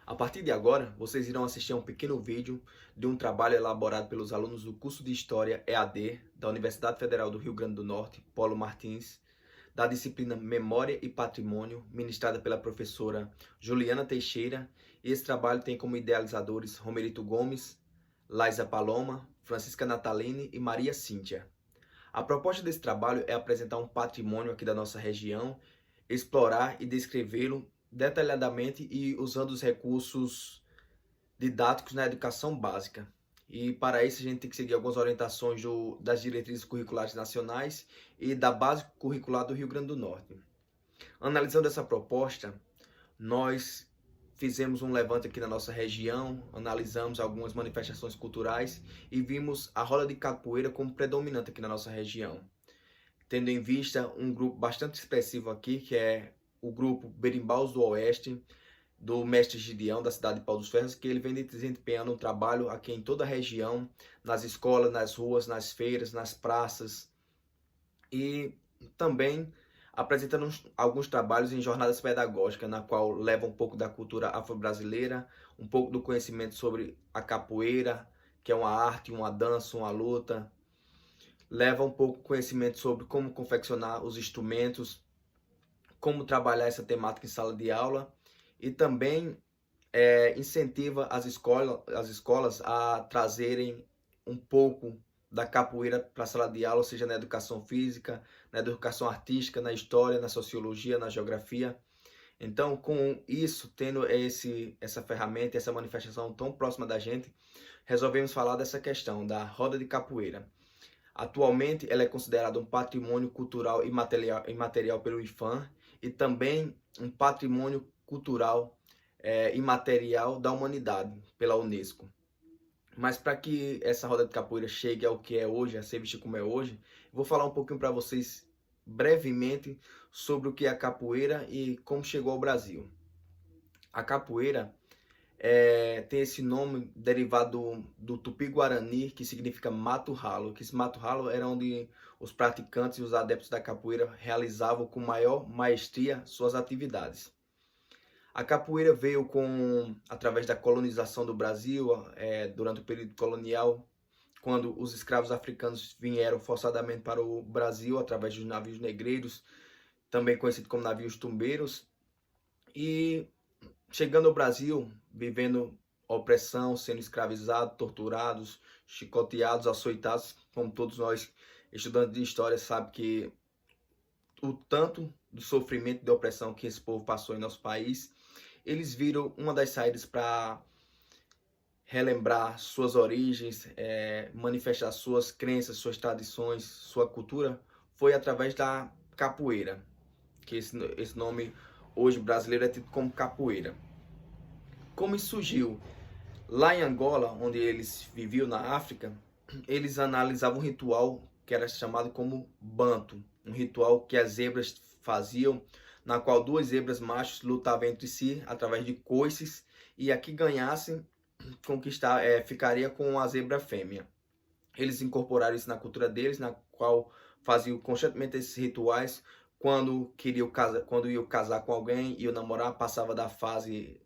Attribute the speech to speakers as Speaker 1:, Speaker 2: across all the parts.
Speaker 1: A partir de agora, vocês irão assistir a um pequeno vídeo de um trabalho elaborado pelos alunos do curso de História EAD da Universidade Federal do Rio Grande do Norte, Paulo Martins, da disciplina Memória e Patrimônio, ministrada pela professora Juliana Teixeira. E esse trabalho tem como idealizadores Romerito Gomes, Laisa Paloma, Francisca Natalini e Maria Cíntia. A proposta desse trabalho é apresentar um patrimônio aqui da nossa região, explorar e descrevê-lo detalhadamente e usando os recursos didáticos na educação básica. E para isso a gente tem que seguir algumas orientações das diretrizes curriculares nacionais e da base curricular do Rio Grande do Norte. Analisando essa proposta, nós fizemos um levante aqui na nossa região, analisamos algumas manifestações culturais e vimos a roda de capoeira como predominante aqui na nossa região, tendo em vista um grupo bastante expressivo aqui, que é o grupo Berimbaus do Oeste, do mestre Gideão, da cidade de Pau dos Ferros, que ele vem desempenhando um trabalho aqui em toda a região, nas escolas, nas ruas, nas feiras, nas praças, e também apresentando alguns trabalhos em jornadas pedagógicas, na qual leva um pouco da cultura afro-brasileira, um pouco do conhecimento sobre a capoeira, que é uma arte, uma dança, uma luta, leva um pouco de conhecimento sobre como confeccionar os instrumentos, como trabalhar essa temática em sala de aula, e também incentiva as escolas a trazerem um pouco da capoeira para a sala de aula, seja na educação física, na educação artística, na história, na sociologia, na geografia. Então, com isso, tendo essa ferramenta, essa manifestação tão próxima da gente, resolvemos falar dessa questão da roda de capoeira. Atualmente, ela é considerada um patrimônio cultural imaterial pelo IPHAN e também um patrimônio cultural imaterial da humanidade pela Unesco. Mas para que essa roda de capoeira chegue ao que é hoje, a ser vista como é hoje, vou falar um pouquinho para vocês brevemente sobre o que é a capoeira e como chegou ao Brasil. A capoeira tem esse nome derivado do Tupi-Guarani, que significa mato ralo, que esse mato ralo era onde os praticantes e os adeptos da capoeira realizavam com maior maestria suas atividades. A capoeira veio através da colonização do Brasil, durante o período colonial, quando os escravos africanos vieram forçadamente para o Brasil através dos navios negreiros, também conhecido como navios tumbeiros, e chegando ao Brasil, vivendo opressão, sendo escravizados, torturados, chicoteados, açoitados, como todos nós, estudantes de história, sabem que o tanto do sofrimento e da opressão que esse povo passou em nosso país, eles viram uma das saídas para relembrar suas origens, manifestar suas crenças, suas tradições, sua cultura, foi através da capoeira, que esse nome hoje brasileiro é tido como capoeira. Como isso surgiu? Lá em Angola, onde eles viviam na África, eles analisavam um ritual que era chamado como banto, um ritual que as zebras faziam, na qual duas zebras machos lutavam entre si através de coices, e a que ganhasse ficaria com a zebra fêmea. Eles incorporaram isso na cultura deles, na qual faziam constantemente esses rituais. Quando iam casar com alguém, iam namorar, passava da fase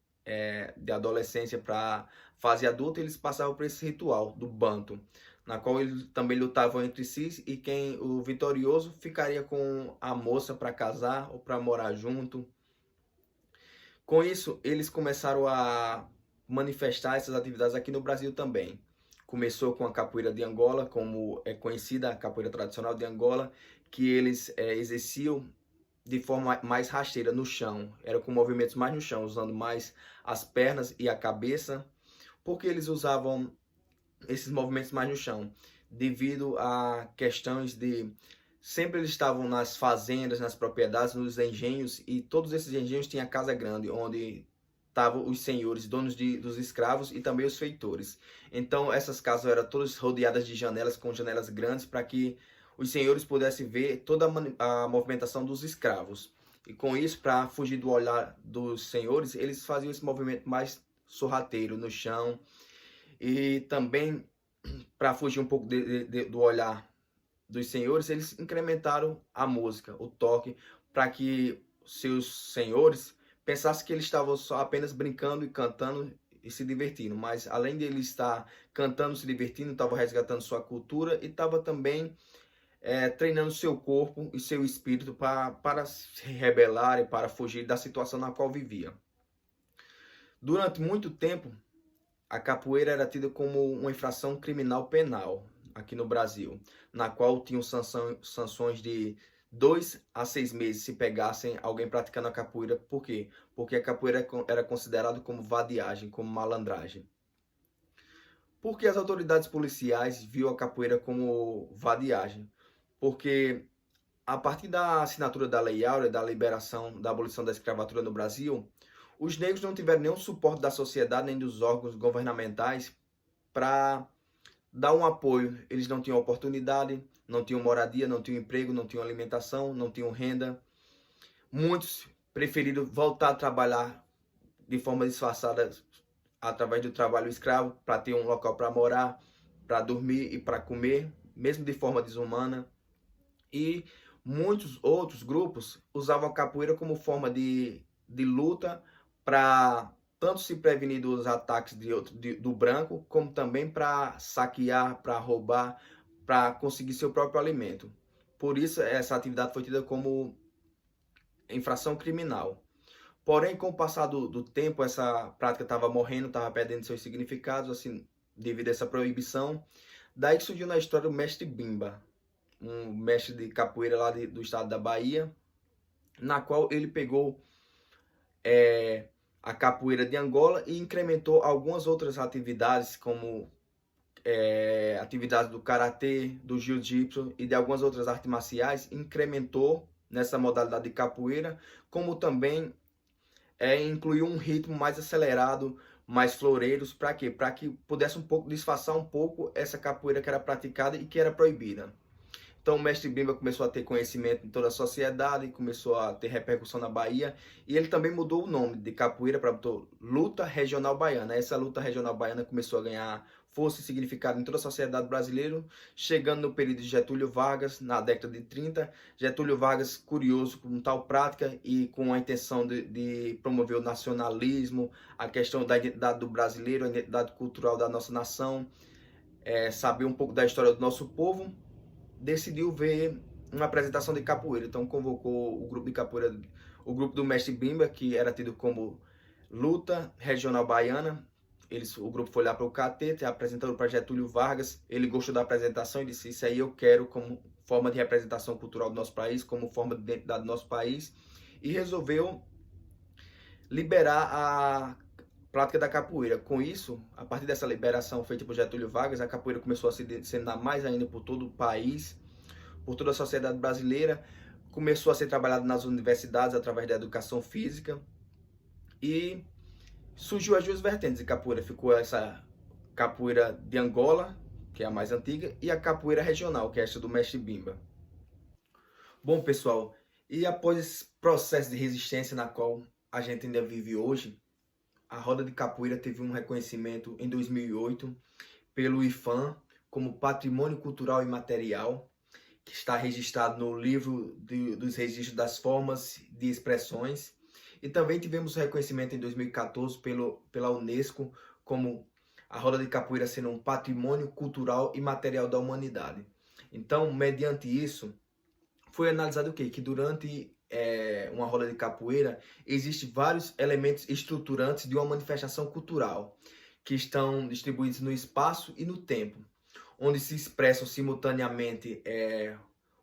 Speaker 1: de adolescência para fase adulta, eles passavam por esse ritual do banto, na qual eles também lutavam entre si, e o vitorioso ficaria com a moça para casar ou para morar junto. Com isso, eles começaram a manifestar essas atividades aqui no Brasil também. Começou com a capoeira de Angola, como é conhecida a capoeira tradicional de Angola, que eles exerciam de forma mais rasteira no chão, era com movimentos mais no chão, usando mais as pernas e a cabeça, porque eles usavam esses movimentos mais no chão, devido a questões de sempre eles estavam nas fazendas, nas propriedades, nos engenhos, e todos esses engenhos tinham a casa grande, onde estavam os senhores, donos dos escravos, e também os feitores. Então essas casas eram todas rodeadas de janelas, com janelas grandes, para que os senhores pudessem ver toda a movimentação dos escravos. E com isso, para fugir do olhar dos senhores, eles faziam esse movimento mais sorrateiro no chão. E também, para fugir um pouco do olhar dos senhores, eles incrementaram a música, o toque, para que seus senhores pensasse que ele estava só apenas brincando e cantando e se divertindo, mas além de ele estar cantando, se divertindo, estava resgatando sua cultura e estava também treinando seu corpo e seu espírito para se rebelar e para fugir da situação na qual vivia. Durante muito tempo, a capoeira era tida como uma infração criminal penal aqui no Brasil, na qual tinham sanções de 2 a 6 meses se pegassem alguém praticando a capoeira. Por quê? Porque a capoeira era considerada como vadiagem, como malandragem. Porque as autoridades policiais viam a capoeira como vadiagem? Porque a partir da assinatura da Lei Áurea, da liberação, da abolição da escravatura no Brasil, os negros não tiveram nenhum suporte da sociedade nem dos órgãos governamentais para dar um apoio. Eles não tinham oportunidade, não tinham moradia, não tinham emprego, não tinham alimentação, não tinham renda. Muitos preferiram voltar a trabalhar de forma disfarçada através do trabalho escravo para ter um local para morar, para dormir e para comer, mesmo de forma desumana. E muitos outros grupos usavam a capoeira como forma de luta para tanto se prevenir dos ataques do branco, como também para saquear, para roubar, para conseguir seu próprio alimento. Por isso, essa atividade foi tida como infração criminal. Porém, com o passar do tempo, essa prática estava morrendo, estava perdendo seus significados, assim, devido a essa proibição. Daí que surgiu na história o mestre Bimba, um mestre de capoeira lá do estado da Bahia, na qual ele pegou a capoeira de Angola e incrementou algumas outras atividades, como atividades do karatê, do jiu-jitsu e de algumas outras artes marciais, incrementou nessa modalidade de capoeira, como também incluiu um ritmo mais acelerado, mais floreiros, para quê? Para que pudesse disfarçar um pouco essa capoeira que era praticada e que era proibida. Então o mestre Bimba começou a ter conhecimento em toda a sociedade, começou a ter repercussão na Bahia, e ele também mudou o nome de capoeira para Luta Regional Baiana. Essa luta regional baiana começou a ganhar força e significado em toda a sociedade brasileira, chegando no período de Getúlio Vargas, na década de 30. Getúlio Vargas, curioso com tal prática e com a intenção de promover o nacionalismo, a questão da identidade do brasileiro, a identidade cultural da nossa nação, saber um pouco da história do nosso povo, decidiu ver uma apresentação de capoeira. Então convocou o grupo de capoeira, o grupo do mestre Bimba, que era tido como Luta Regional Baiana. O grupo foi lá para o Catete, apresentando para Getúlio Vargas. Ele gostou da apresentação e disse: isso aí eu quero como forma de representação cultural do nosso país, como forma de identidade do nosso país. E resolveu liberar a prática da capoeira. Com isso, a partir dessa liberação feita por Getúlio Vargas, a capoeira começou a se disseminar mais ainda por todo o país, por toda a sociedade brasileira. Começou a ser trabalhada nas universidades através da educação física. E surgiu as duas vertentes de capoeira. Ficou essa capoeira de Angola, que é a mais antiga, e a capoeira regional, que é essa do mestre Bimba. Bom, pessoal, e após esse processo de resistência na qual a gente ainda vive hoje, a roda de capoeira teve um reconhecimento em 2008 pelo IFAM como Patrimônio Cultural Imaterial, que está registrado no livro dos registros das formas de expressões. E também tivemos reconhecimento em 2014 pela Unesco como a roda de capoeira sendo um patrimônio cultural e material da humanidade. Então, mediante isso, foi analisado o quê? Que durante uma roda de capoeira existem vários elementos estruturantes de uma manifestação cultural que estão distribuídos no espaço e no tempo, onde se expressam simultaneamente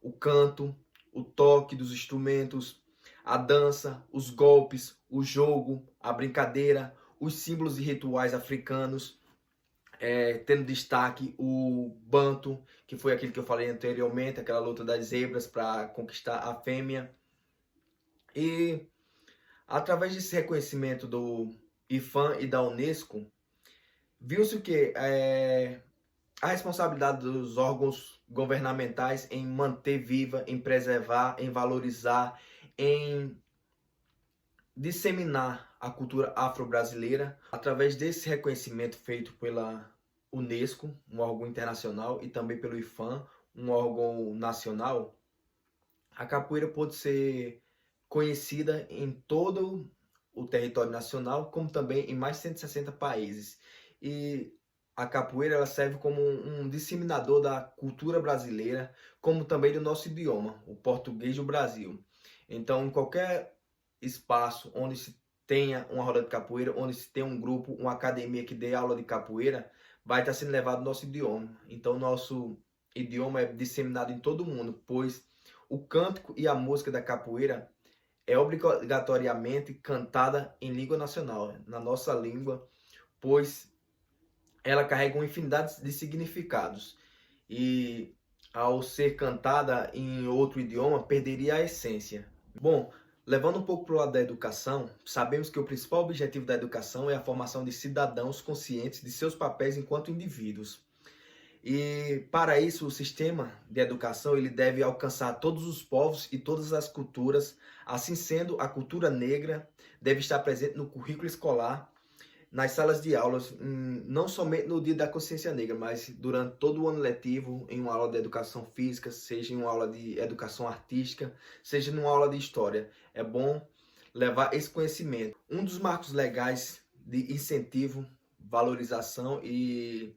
Speaker 1: o canto, o toque dos instrumentos, a dança, os golpes, o jogo, a brincadeira, os símbolos e rituais africanos, tendo destaque o banto, que foi aquele que eu falei anteriormente, aquela luta das zebras para conquistar a fêmea. E através desse reconhecimento do IFAM e da Unesco, viu-se que a responsabilidade dos órgãos governamentais em manter viva, em preservar, em valorizar, em disseminar a cultura afro-brasileira. Através desse reconhecimento feito pela Unesco, um órgão internacional, e também pelo IFAM, um órgão nacional, a capoeira pode ser conhecida em todo o território nacional, como também em mais de 160 países. E a capoeira ela serve como um disseminador da cultura brasileira, como também do nosso idioma, o português do Brasil. Então, em qualquer espaço onde se tenha uma roda de capoeira, onde se tem um grupo, uma academia que dê aula de capoeira, vai estar sendo levado o nosso idioma. Então, nosso idioma é disseminado em todo mundo, pois o cântico e a música da capoeira é obrigatoriamente cantada em língua nacional, na nossa língua, pois ela carrega uma infinidade de significados. E ao ser cantada em outro idioma, perderia a essência. Bom, levando um pouco para o lado da educação, sabemos que o principal objetivo da educação é a formação de cidadãos conscientes de seus papéis enquanto indivíduos. E para isso, o sistema de educação ele deve alcançar todos os povos e todas as culturas. Assim sendo, a cultura negra deve estar presente no currículo escolar, nas salas de aulas, não somente no dia da consciência negra, mas durante todo o ano letivo, em uma aula de educação física, seja em uma aula de educação artística, seja em uma aula de história. É bom levar esse conhecimento. Um dos marcos legais de incentivo, valorização e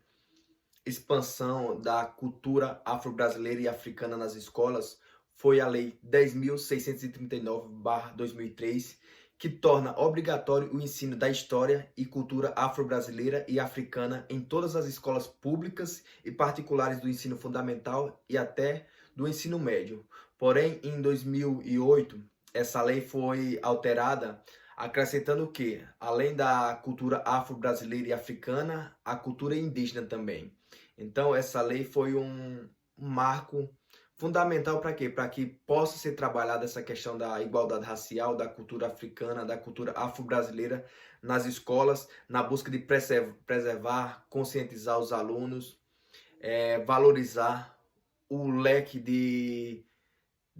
Speaker 1: expansão da cultura afro-brasileira e africana nas escolas foi a Lei 10.639/2003, que torna obrigatório o ensino da história e cultura afro-brasileira e africana em todas as escolas públicas e particulares do ensino fundamental e até do ensino médio. Porém, em 2008, essa lei foi alterada, acrescentando que, além da cultura afro-brasileira e africana, a cultura indígena também. Então, essa lei foi um marco fundamental para quê? Para que possa ser trabalhada essa questão da igualdade racial, da cultura africana, da cultura afro-brasileira nas escolas, na busca de preservar, conscientizar os alunos, valorizar o leque de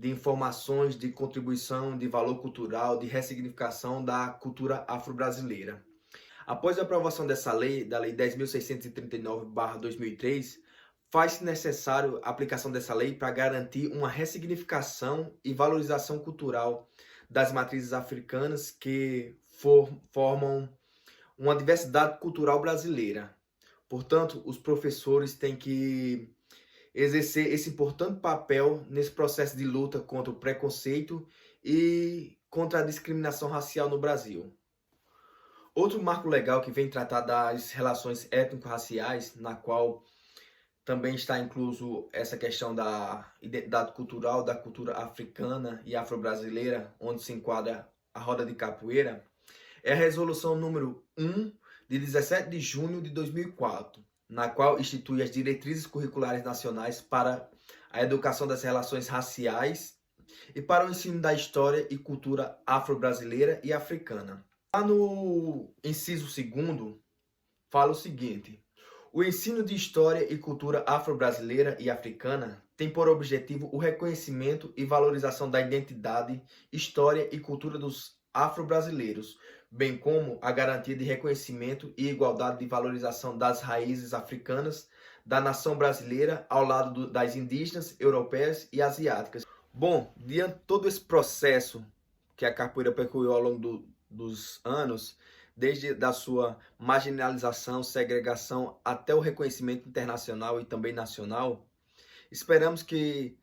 Speaker 1: informações, de contribuição, de valor cultural, de ressignificação da cultura afro-brasileira. Após a aprovação dessa lei, da Lei 10.639/2003, faz-se necessário a aplicação dessa lei para garantir uma ressignificação e valorização cultural das matrizes africanas que formam uma diversidade cultural brasileira. Portanto, os professores têm que exercer esse importante papel nesse processo de luta contra o preconceito e contra a discriminação racial no Brasil. Outro marco legal que vem tratar das relações étnico-raciais, na qual também está incluso essa questão da identidade cultural, da cultura africana e afro-brasileira, onde se enquadra a roda de capoeira, é a resolução número 1 de 17 de junho de 2004, na qual institui as diretrizes curriculares nacionais para a educação das relações raciais e para o ensino da história e cultura afro-brasileira e africana. Lá no inciso 2º, fala o seguinte: o ensino de história e cultura afro-brasileira e africana tem por objetivo o reconhecimento e valorização da identidade, história e cultura dos afro-brasileiros, bem como a garantia de reconhecimento e igualdade de valorização das raízes africanas da nação brasileira ao lado das indígenas, europeias e asiáticas. Bom, diante de todo esse processo que a capoeira percorreu ao longo dos anos, desde da sua marginalização, segregação até o reconhecimento internacional e também nacional, esperamos que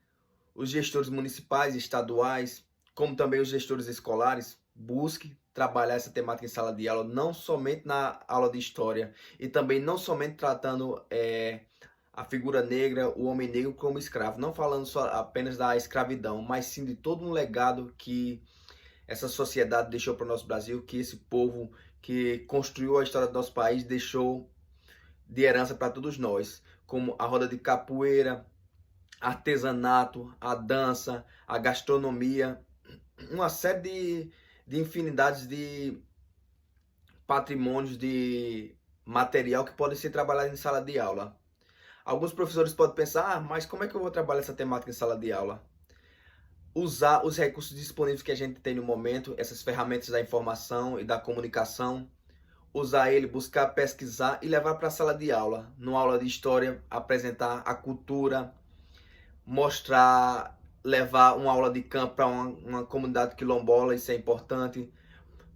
Speaker 1: os gestores municipais e estaduais, como também os gestores escolares, busquem trabalhar essa temática em sala de aula, não somente na aula de história e também não somente tratando a figura negra, o homem negro como escravo, não falando só apenas da escravidão, mas sim de todo um legado que essa sociedade deixou para o nosso Brasil, que esse povo que construiu a história do nosso país deixou de herança para todos nós, como a roda de capoeira, artesanato, a dança, a gastronomia, uma série de infinidades de patrimônios, de material que podem ser trabalhados em sala de aula. Alguns professores podem pensar, mas como é que eu vou trabalhar essa temática em sala de aula? Usar os recursos disponíveis que a gente tem no momento, essas ferramentas da informação e da comunicação, usar ele, buscar pesquisar e levar para a sala de aula. Numa aula de história, apresentar a cultura, mostrar, levar uma aula de campo para uma comunidade quilombola, isso é importante.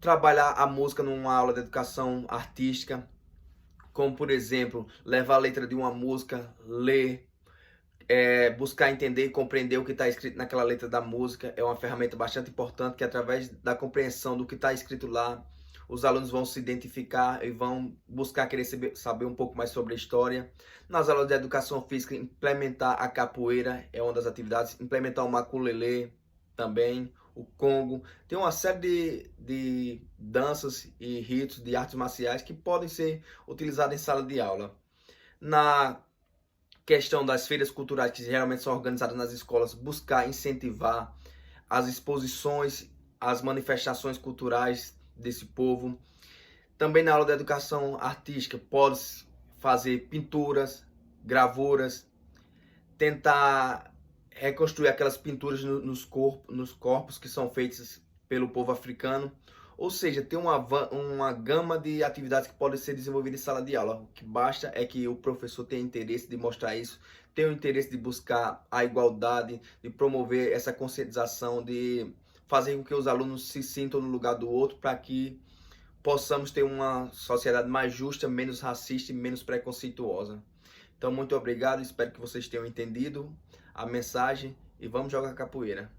Speaker 1: trabalhar a música numa aula de educação artística, como por exemplo, levar a letra de uma música, ler, buscar entender e compreender o que está escrito naquela letra da música. É uma ferramenta bastante importante que, através da compreensão do que está escrito lá, os alunos vão se identificar e vão buscar querer saber um pouco mais sobre a história. Nas aulas de educação física, implementar a capoeira é uma das atividades, implementar o maculelê também, o congo. Tem uma série de danças e ritos de artes marciais que podem ser utilizados em sala de aula. Na questão das feiras culturais, que geralmente são organizadas nas escolas, buscar incentivar as exposições, as manifestações culturais desse povo. Também na aula de educação artística, pode fazer pinturas, gravuras, tentar reconstruir aquelas pinturas nos corpos que são feitas pelo povo africano. Ou seja, tem uma gama de atividades que podem ser desenvolvidas em sala de aula. O que basta é que o professor tenha interesse de mostrar isso, tenha o interesse de buscar a igualdade, de promover essa conscientização, de fazer com que os alunos se sintam no lugar do outro, para que possamos ter uma sociedade mais justa, menos racista e menos preconceituosa. Então, muito obrigado, espero que vocês tenham entendido a mensagem e vamos jogar capoeira.